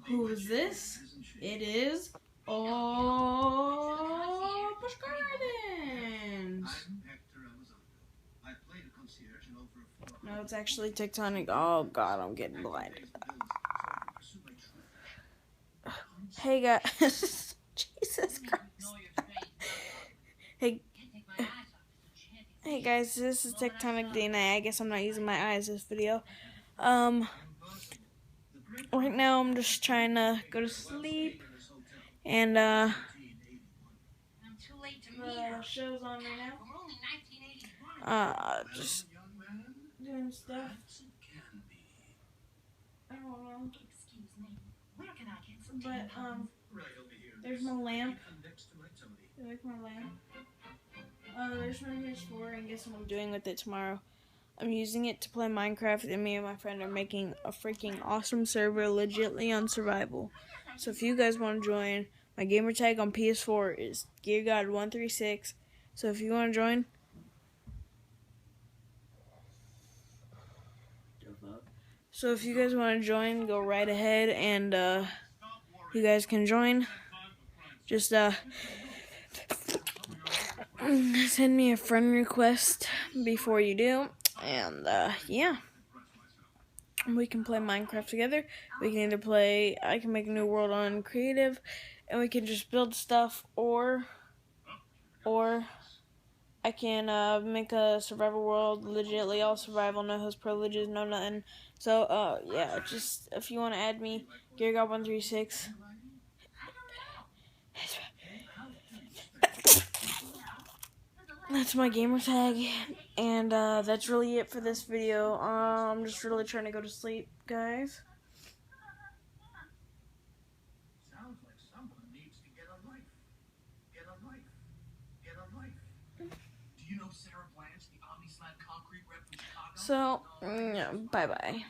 Who is this? It is Oh Busch Gardens. No, it's actually Tectonic. Oh God, I'm getting blinded. Hey guys, Jesus Christ. Hey guys, this is Tectonic DNA. I guess I'm not using my eyes this video. Right now I'm just trying to go to sleep, and the show's on right now. Just doing stuff. I don't know. Excuse me. Where can I get some? But there's my lamp. You like my lamp? There's my PS4, and guess what I'm doing with it tomorrow? I'm using it to play Minecraft, and me and my friend are making a freaking awesome server, legitly on survival. So if you guys want to join, my gamer tag on PS4 is GearGod136. So if you want to join, go right ahead, and you guys can join. Just send me a friend request before you do, and yeah, we can play Minecraft together. We can either play, I can make a new world on creative, and we can just build stuff, or I can make a survival world, legitly all survival, no host privileges, no nothing. So yeah, just if you want to add me, GearGod136. That's my gamer tag, and that's really it for this video. I'm just really trying to go to sleep, guys. Sounds like someone needs to get a life. Get a life. Get a life. Do you know Sarah Blanche, the Omni-Slab concrete rep from Chicago? So, bye-bye.